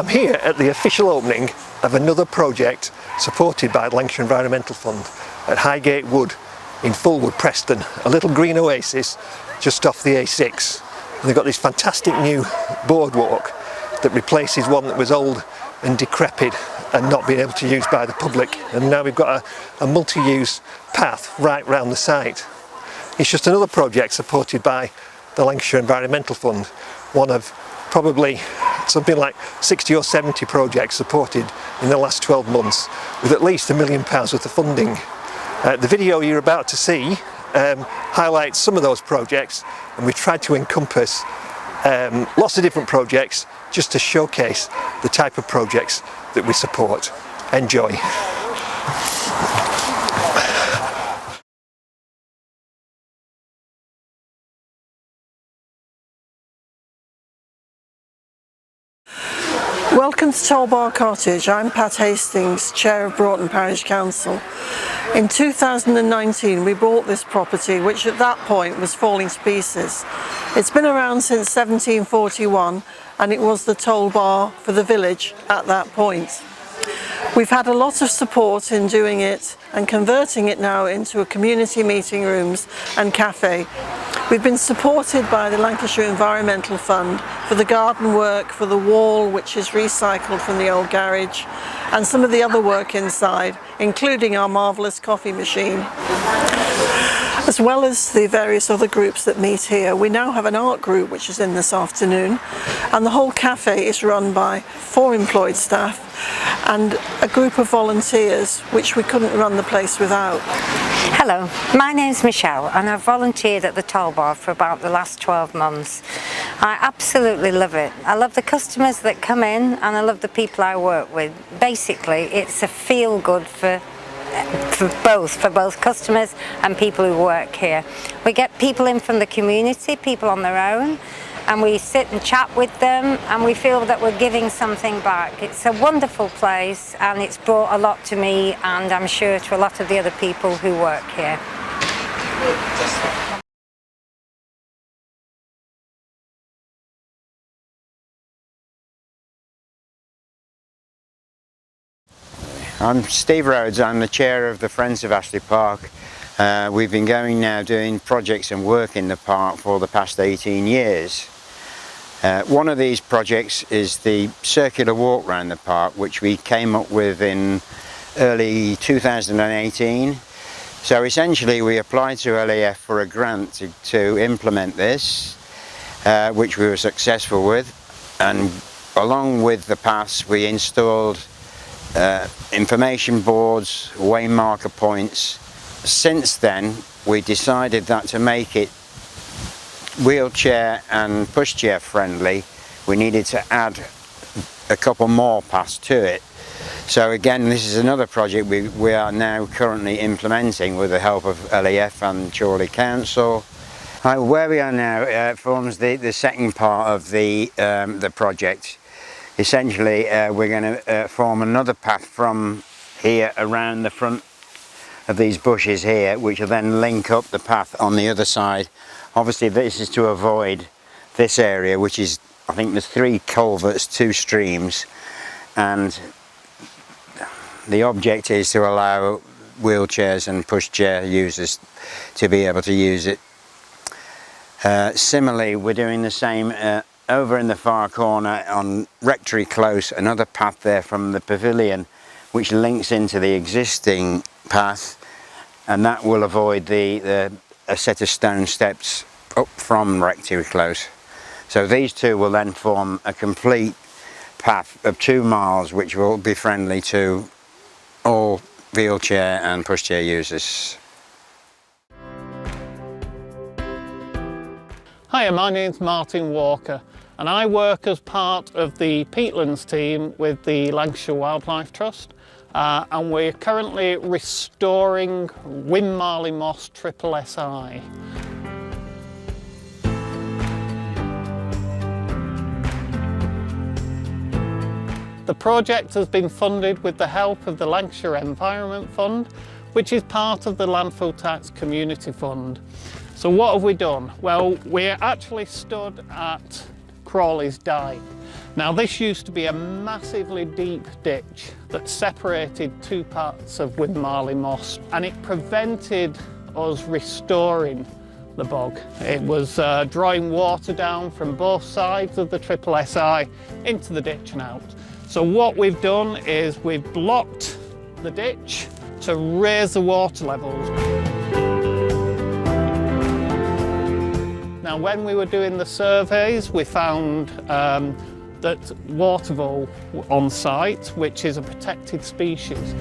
I'm here at the official opening of another project supported by the Lancashire Environmental Fund at Highgate Wood in Fulwood, Preston, a little green oasis just off the A6. And they've got this fantastic new boardwalk that replaces one that was old and decrepit and not being able to use by the public, and now we've got a multi-use path right round the site. It's just another project supported by the Lancashire Environmental Fund, one of probably something like 60 or 70 projects supported in the last 12 months with at least £1 million worth of funding. The video you're about to see highlights some of those projects, and we've tried to encompass lots of different projects just to showcase the type of projects that we support. Enjoy. Welcome to Tollbar Cottage. I'm Pat Hastings, Chair of Broughton Parish Council. In 2019 we bought this property, which at that point was falling to pieces. It's been around since 1741 and it was the toll bar for the village at that point. We've had a lot of support in doing it and converting it now into a community meeting rooms and cafe. We've been supported by the Lancashire Environmental Fund for the garden work, for the wall which is recycled from the old garage, and some of the other work inside, including our marvellous coffee machine. As well as the various other groups that meet here, we now have an art group which is in this afternoon, and the whole cafe is run by 4 employed staff and a group of volunteers which we couldn't run the place without. Hello, my name's Michelle and I've volunteered at the toll bar for about the last 12 months. I absolutely love it. I love the customers that come in and I love the people I work with. Basically, it's a feel good for both customers and people who work here. We get people in from the community, people on their own, and we sit and chat with them and we feel that we're giving something back. It's a wonderful place and it's brought a lot to me and I'm sure to a lot of the other people who work here. I'm Steve Rhodes, I'm the chair of the Friends of Ashley Park. We've been going now doing projects and work in the park for the past 18 years. One of these projects is the circular walk around the park, which we came up with in early 2018. So essentially we applied to LAF for a grant to implement this, which we were successful with, and along with the paths we installed information boards, way marker points. Since then we decided that to make it wheelchair and pushchair friendly we needed to add a couple more paths to it. So again, this is another project we are now currently implementing with the help of LAF and Chorley Council. Where we are now forms the second part of the project. Essentially we're going to form another path from here around the front of these bushes here, which will then link up the path on the other side. Obviously this is to avoid this area, which is, I think there's 3 culverts, 2 streams, and the object is to allow wheelchairs and pushchair users to be able to use it. Similarly, we're doing the same over in the far corner on Rectory Close, another path there from the pavilion which links into the existing path, and that will avoid a set of stone steps up from Rectory Close. So these two will then form a complete path of 2 miles which will be friendly to all wheelchair and pushchair users. Hi, my name's Martin Walker and I work as part of the peatlands team with the Lancashire Wildlife Trust, and we're currently restoring Leighton Moss SSSI. The project has been funded with the help of the Lancashire Environmental Fund, which is part of the Landfill Tax Community Fund. So what have we done? Well, we're actually stood at Crawley's Dyke, Now this used to be a massively deep ditch that separated two parts of Leighton Moss, and it prevented us restoring the bog. It was drawing water down from both sides of the SSSI into the ditch and out. So what we've done is we've blocked the ditch to raise the water levels. Now when we were doing the surveys, we found that water vole on site, which is a protected species.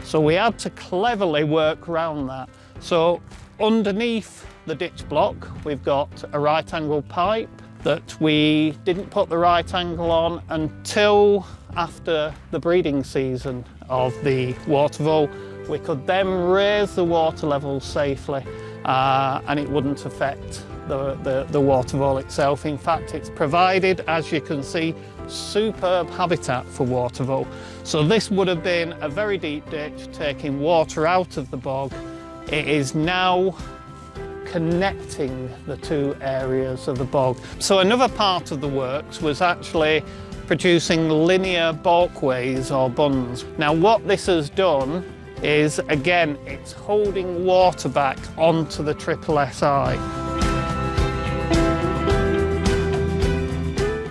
So we had to cleverly work around that. So underneath the ditch block, we've got a right angle pipe that we didn't put the right angle on until after the breeding season of the water vole. We could then raise the water levels safely and it wouldn't affect the water vole itself. In fact, it's provided, as you can see, superb habitat for water vole. So this would have been a very deep ditch taking water out of the bog. It is now connecting the two areas of the bog. So another part of the works was actually producing linear bulkways or bunds. Now what this has done is, again, it's holding water back onto the SSSI.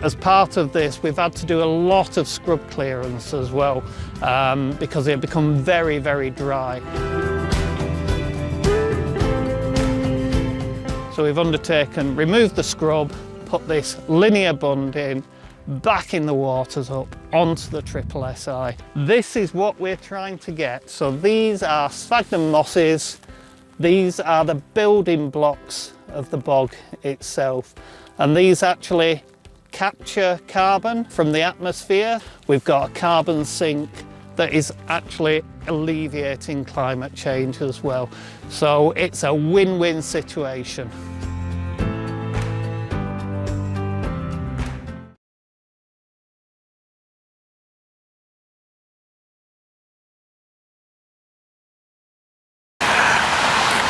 As part of this, we've had to do a lot of scrub clearance as well because it become very, very dry. So we've removed the scrub, put this linear bund in, back in the waters up onto the SSSI. This is what we're trying to get. So these are sphagnum mosses. These are the building blocks of the bog itself. And these actually capture carbon from the atmosphere. We've got a carbon sink that is actually alleviating climate change as well. So it's a win-win situation.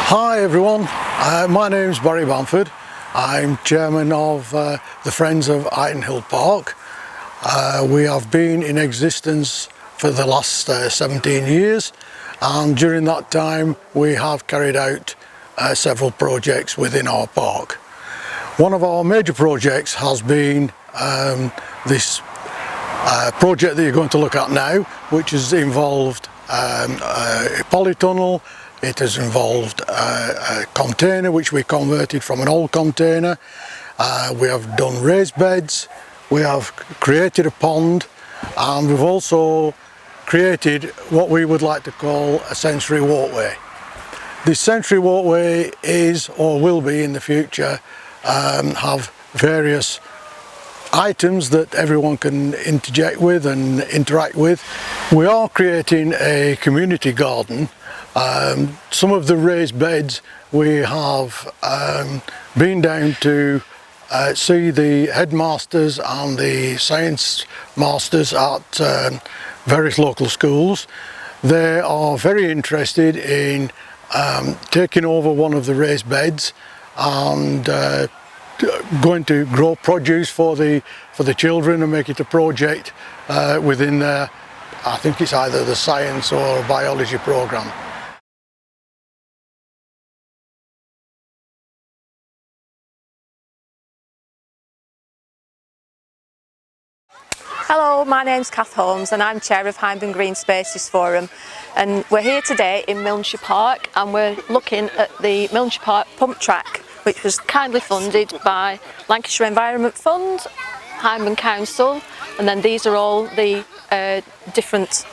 Hi everyone, my name's Barry Bamford. I'm chairman of the Friends of Leighton Hill Park. We have been in existence for the last 17 years, and during that time we have carried out several projects within our park. One of our major projects has been this project that you're going to look at now, which has involved a polytunnel. It has involved a container which we converted from an old container. We have done raised beds, we have created a pond, and we've also created what we would like to call a sensory walkway. This sensory walkway is, or will be in the future, have various items that everyone can interject with and interact with. We are creating a community garden. Some of the raised beds we have been down to see the headmasters and the science masters at various local schools. They are very interested in taking over one of the raised beds and going to grow produce for the children and make it a project within their, I think it's either the science or biology programme. Hello, my name's Kath Holmes and I'm chair of Hyndburn Green Spaces Forum, and we're here today in Milner Park and we're looking at the Milner Park pump track, which was kindly funded by Lancashire Environmental Fund, Hyndburn Council, and then these are all the different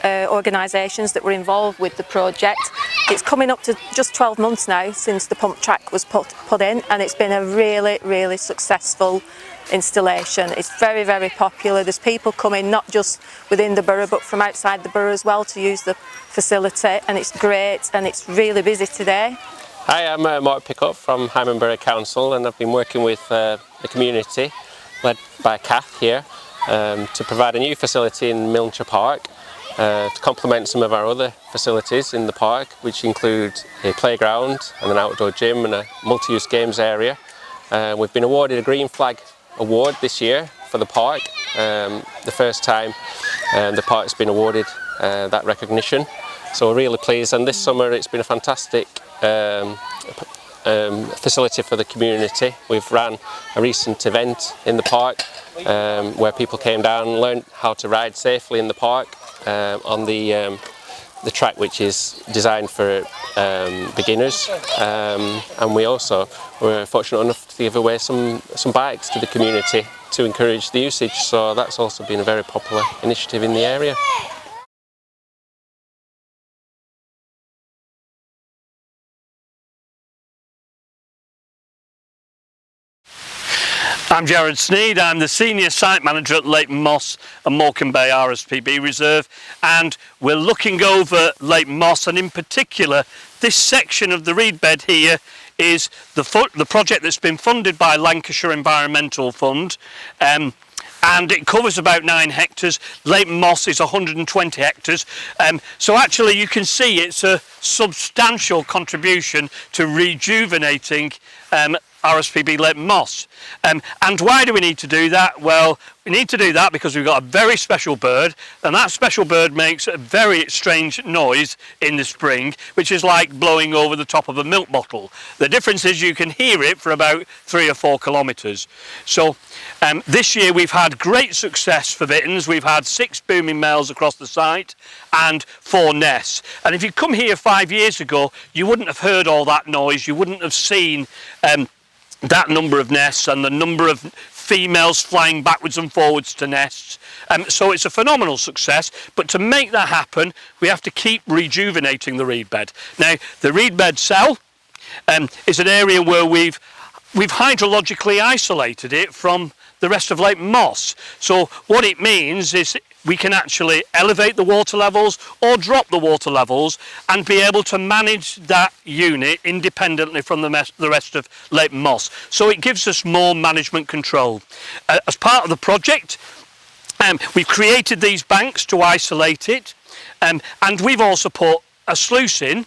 organisations that were involved with the project. It's coming up to just 12 months now since the pump track was put in, and it's been a really successful installation. It's very popular. There's people coming not just within the borough but from outside the borough as well to use the facility, and it's great and it's really busy today. Hi, I'm Mark Pickup from Hyndburn Borough Council, and I've been working with the community led by Kath here to provide a new facility in Milner Park. to complement some of our other facilities in the park, which include a playground and an outdoor gym and a multi-use games area. We've been awarded a Green Flag Award this year for the park, the first time the park's been awarded that recognition. So we're really pleased, and this summer it's been a fantastic facility for the community. We've ran a recent event in the park where people came down and learned how to ride safely in the park on the track, which is designed for beginners, and we also were fortunate enough to give away some bikes to the community to encourage the usage, so that's also been a very popular initiative in the area. I'm Gerard Sneed, I'm the Senior Site Manager at Leighton Moss and Morecambe Bay RSPB Reserve, and we're looking over Leighton Moss, and in particular this section of the reed bed here is the project that's been funded by Lancashire Environmental Fund, and it covers about 9 hectares. Leighton Moss is 120 hectares, so actually you can see it's a substantial contribution to rejuvenating RSPB Leighton Moss. And why do we need to do that? Well, we need to do that because we've got a very special bird, and that special bird makes a very strange noise in the spring, which is like blowing over the top of a milk bottle. The difference is you can hear it for about 3 or 4 kilometres. So this year we've had great success for bitterns. We've had 6 booming males across the site and 4 nests. And if you come here 5 years ago, you wouldn't have heard all that noise, you wouldn't have seen that number of nests and the number of females flying backwards and forwards to nests. So it's a phenomenal success, but to make that happen we have to keep rejuvenating the reed bed. Now the reed bed cell is an area where we've hydrologically isolated it from the rest of Leighton Moss. So what it means is we can actually elevate the water levels or drop the water levels and be able to manage that unit independently from the rest of Leighton Moss. So it gives us more management control. As part of the project, we've created these banks to isolate it, and we've also put a sluice in.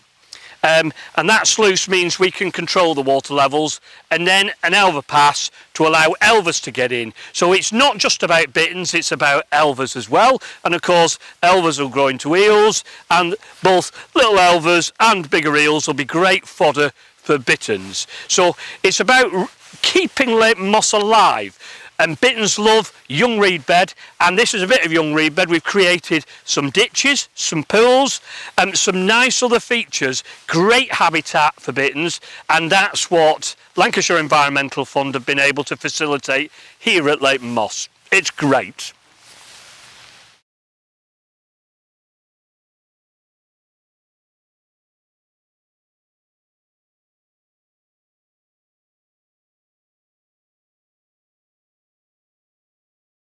And that sluice means we can control the water levels, and then an elver pass to allow elvers to get in. So it's not just about bitterns, it's about elvers as well, and of course elvers will grow into eels, and both little elvers and bigger eels will be great fodder for bitterns. So it's about keeping Leighton Moss alive. And bitterns love young reed bed, and this is a bit of young reed bed. We've created some ditches, some pools, and some nice other features, great habitat for bitterns, and that's what Lancashire Environmental Fund have been able to facilitate here at Leighton Moss. It's great.